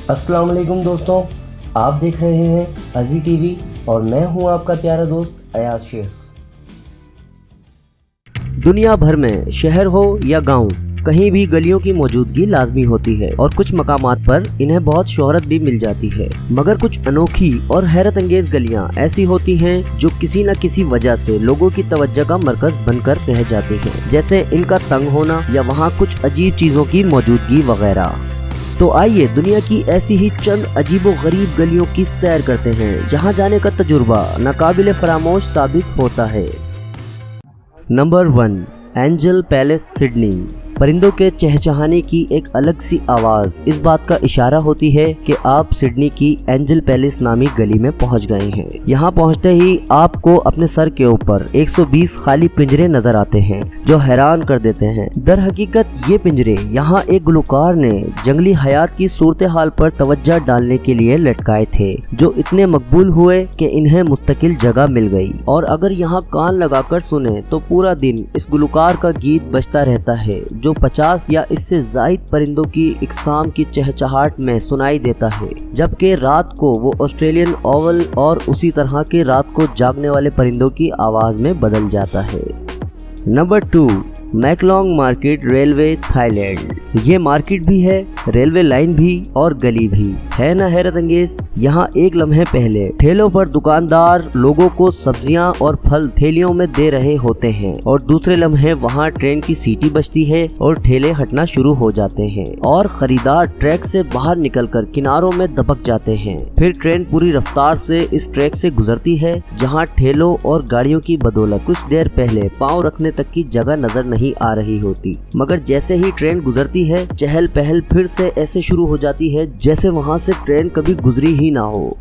अस्सलाम वालेकुम दोस्तों, आप देख रहे हैं अजी टीवी और मैं हूं आपका प्यारा दोस्त अयाज शेख। दुनिया भर में शहर हो या गांव, कहीं भी गलियों की मौजूदगी लाजमी होती है और कुछ मकामात पर इन्हें बहुत शोहरत भी मिल जाती है। मगर कुछ अनोखी और हैरत अंगेज गलियां ऐसी होती हैं जो किसी न किसी वजह से लोगों की तवज्जो का मरकज बनकर रह जाती हैं, जैसे इनका तंग होना या वहाँ कुछ अजीब चीजों की मौजूदगी वगैरह। तो आइए दुनिया की ऐसी ही चंद अजीबो गरीब गलियों की सैर करते हैं जहां जाने का तजुर्बा नाकाबिले फरामोश साबित होता है। Number 1, angel palace Sydney. परिंदों के चहचहाने की एक अलग सी आवाज़ इस बात का इशारा होती है कि आप सिडनी की एंजल पैलेस नामी गली में पहुंच गए हैं। यहां पहुंचते ही आपको अपने सर के ऊपर 120 खाली पिंजरे नजर आते हैं जो हैरान कर देते हैं। दर हकीकत ये पिंजरे यहां एक गुलकार ने जंगली हयात की सूरत हाल पर तवज्जो डालने के लिए लटकाए थे, जो इतने मकबूल हुए कि इन्हें मुस्तकिल जगह मिल गई। और अगर यहाँ कान लगाकर सुने तो पूरा दिन इस गुलकार का गीत बजता रहता है जो 50 या इससे जायद परिंदों की इकसाम की चहचहाट में सुनाई देता है, जबकि रात को वो ऑस्ट्रेलियन ओवल और उसी तरह के रात को जागने वाले परिंदों की आवाज में बदल जाता है। Number 2, Maeklong market railway Thailand. ये मार्केट भी है, रेलवे लाइन भी और गली भी है ना हैरत अंगेज। यहाँ एक लम्हे पहले ठेलों पर दुकानदार लोगों को सब्जियां और फल थैलियों में दे रहे होते हैं और दूसरे लम्हे वहाँ ट्रेन की सीटी बजती है और ठेले हटना शुरू हो जाते हैं और खरीदार ट्रैक से बाहर निकलकर किनारों में दबक जाते हैं। फिर ट्रेन पूरी रफ्तार से इस ट्रैक से गुजरती है जहाँ ठेलों और गाड़ियों की बदौलत कुछ देर पहले पाँव रखने तक की जगह नजर नहीं आ रही होती, मगर जैसे ही ट्रेन गुजरती है चहल पहल फिर से ऐसे शुरू हो जाती है जैसे वहां से ट्रेन कभी गुजरी ही ना हो।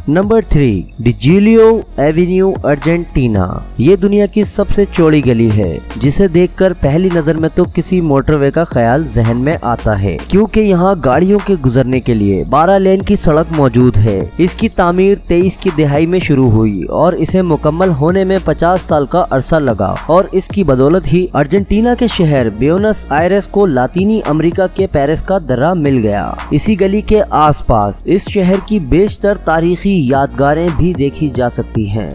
Number 3, de Julio avenue Argentina. ये दुनिया की सबसे चौड़ी गली है जिसे देखकर पहली नजर में तो किसी मोटरवे का ख्याल जहन में आता है, क्योंकि यहाँ गाड़ियों के गुजरने के लिए 12 लेन की सड़क मौजूद है। इसकी तामीर 23 की दहाई में शुरू हुई और इसे मुकम्मल होने में 50 साल का अरसा लगा और इसकी बदौलत ही अर्जेंटीना के शहर ब्यूनस आयरेस को लातीनी अमेरिका के पेरिस का दर्रा मिल गया। इसी गली के आसपास इस शहर की बेशतर तारीखी यादगारें भी देखी जा सकती हैं।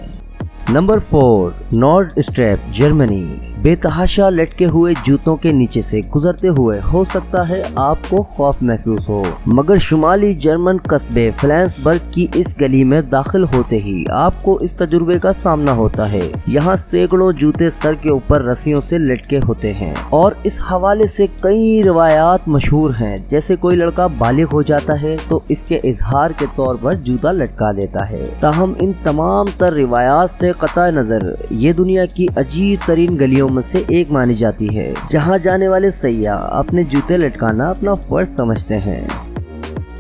नंबर 4, नॉर्ड स्ट्रेप जर्मनी। बेतहाशा लटके हुए जूतों के नीचे से गुजरते हुए हो सकता है आपको खौफ महसूस हो, मगर शुमाली जर्मन कस्बे फ्लैंसबर्ग की इस गली में दाखिल होते ही आपको इस तजुर्बे का सामना होता है। यहाँ सैकड़ों जूते सर के ऊपर रस्सियों से लटके होते हैं और इस हवाले से कई रिवायात मशहूर हैं, जैसे कोई लड़का बालिग हो जाता है तो इसके इजहार के तौर पर जूता लटका देता है। ताहम इन तमाम तर रिवायात से कतई नजर ये दुनिया की अजीब तरीन गलियों में से एक मानी जाती है जहां जाने वाले सैयाह अपने जूते लटकाना अपना फर्ज समझते हैं।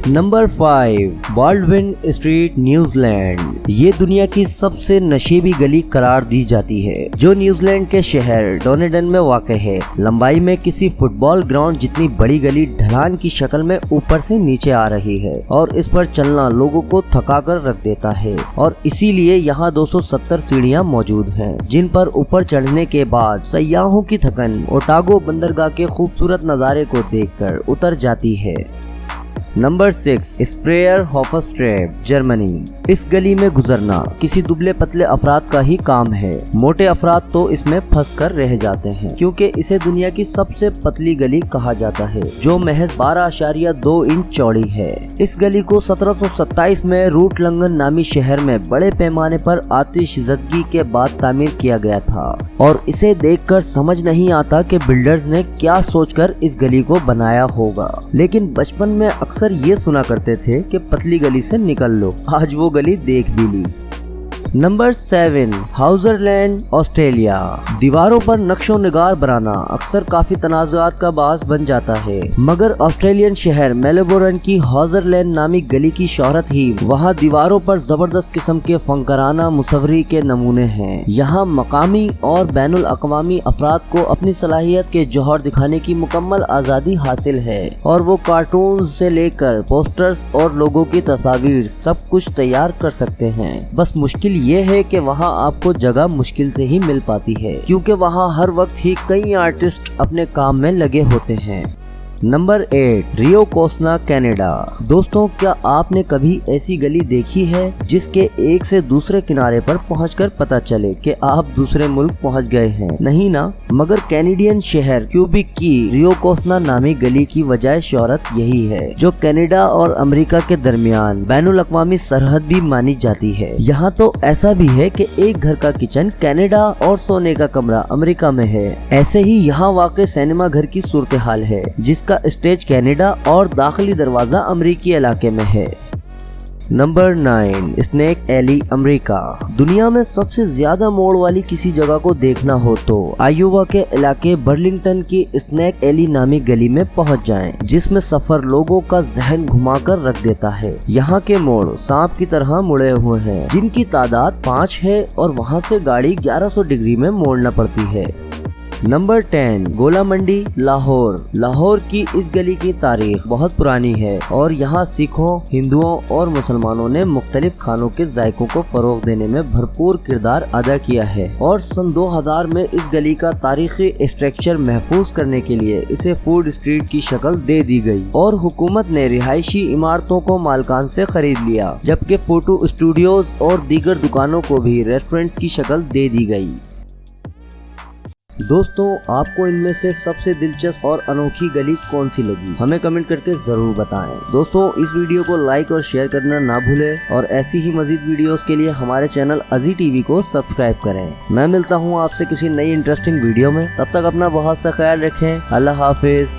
Number 5, Baldwin street New Zealand. ये दुनिया की सबसे नशेबी गली करार दी जाती है जो न्यूजीलैंड के शहर डोनेडन में वाक़ है। लंबाई में किसी फुटबॉल ग्राउंड जितनी बड़ी गली ढलान की शक्ल में ऊपर से नीचे आ रही है और इस पर चलना लोगों को थका कर रख देता है और इसीलिए यहाँ 270 सीढ़ियाँ मौजूद हैं जिन पर ऊपर चढ़ने के बाद सयाहों की थकन ओटागो बंदरगाह के खूबसूरत नज़ारे को देखकर उतर जाती है। Number 6, Spreuerhofstrasse Germany. इस गली में गुजरना किसी दुबले पतले अफराद का ही काम है। मोटे अफराद तो इसमें फंस कर रह जाते हैं क्योंकि इसे दुनिया की सबसे पतली गली कहा जाता है जो महज 12.2 इंच चौड़ी है। इस गली को 1727 में रूट लंगन नामी शहर में बड़े पैमाने पर आतिशज़दगी के बाद तामीर किया गया था और इसे देखकर समझ नहीं आता कि बिल्डर्स ने क्या सोचकर इस गली को बनाया होगा, लेकिन बचपन में अक्सर ये सुना करते थे कि पतली गली से निकल लो। आज वो गली देख भी ली। Number 7, हाउजरलैंड Australia. दीवारों पर नक्शो निगार बनाना अक्सर काफी तनाज़ुआत का बास बन जाता है, मगर ऑस्ट्रेलियन शहर मेलबोर्न की हाउजरलैंड नामी गली की शोहरत ही वहाँ दीवारों पर जबरदस्त किस्म के फनकाराना मुसव्वरी के नमूने हैं। यहाँ मकामी और बैनुल अक़वामी अफराद को अपनी सलाहियत के जौहर दिखाने की मुकम्मल आज़ादी हासिल है और वो कार्टून से लेकर पोस्टर्स और लोगों की तस्वीर सब कुछ तैयार कर सकते हैं। बस मुश्किल ये है कि वहाँ आपको जगह मुश्किल से ही मिल पाती है क्योंकि वहाँ हर वक्त ही कई आर्टिस्ट अपने काम में लगे होते हैं। नंबर 8 रियो कोस्ना कनाडा। दोस्तों, क्या आपने कभी ऐसी गली देखी है जिसके एक से दूसरे किनारे पर पहुंचकर पता चले कि आप दूसरे मुल्क पहुंच गए हैं? नहीं ना। मगर कैनेडियन शहर क्यूबिक की रियो कोस्ना नामी गली की वजह शोहरत यही है, जो कनाडा और अमेरिका के दरमियान बैनुल अक़वामी सरहद भी मानी जाती है। यहाँ तो ऐसा भी है कि एक घर का किचन कनाडा और सोने का कमरा अमेरिका में है। ऐसे ही यहाँ वाक़ सिनेमा घर की सूरत हाल है, जिसका स्टेज कनाडा और दाखिली दरवाजा अमेरिकी इलाके में है। Number 9 snake alley America. दुनिया में सबसे ज्यादा मोड़ वाली किसी जगह को देखना हो तो आयोवा के इलाके बर्लिंगटन की स्नैक एली नामी गली में पहुंच जाएं, जिसमें सफर लोगों का जहन घुमाकर रख देता है। यहाँ के मोड़ सांप की तरह मुड़े हुए हैं, जिनकी तादाद 5 है और वहाँ से गाड़ी 1100 डिग्री में मोड़ना पड़ती है। नंबर 10 गोला मंडी लाहौर। लाहौर की इस गली की तारीख बहुत पुरानी है और यहाँ सिखों, हिंदुओं और मुसलमानों ने मुख्तलिफ खानों के जायकों को फरोग देने में भरपूर किरदार अदा किया है। और सन 2000 में इस गली का तारीखी स्ट्रक्चर महफूज करने के लिए इसे फूड स्ट्रीट की शक्ल दे दी गई और हुकूमत ने रिहायशी इमारतों को मालकान से खरीद लिया, जबकि फोटो स्टूडियोज और दीगर दुकानों को भी रेस्टोरेंट्स की शक्ल दे दी गई। दोस्तों, आपको इनमें से सबसे दिलचस्प और अनोखी गली कौन सी लगी, हमें कमेंट करके जरूर बताएं। दोस्तों, इस वीडियो को लाइक और शेयर करना ना भूलें और ऐसी ही मजीद वीडियोस के लिए हमारे चैनल अजी टीवी को सब्सक्राइब करें। मैं मिलता हूँ आपसे किसी नई इंटरेस्टिंग वीडियो में। तब तक अपना बहुत सा ख्याल रखें। अल्लाह हाफिज।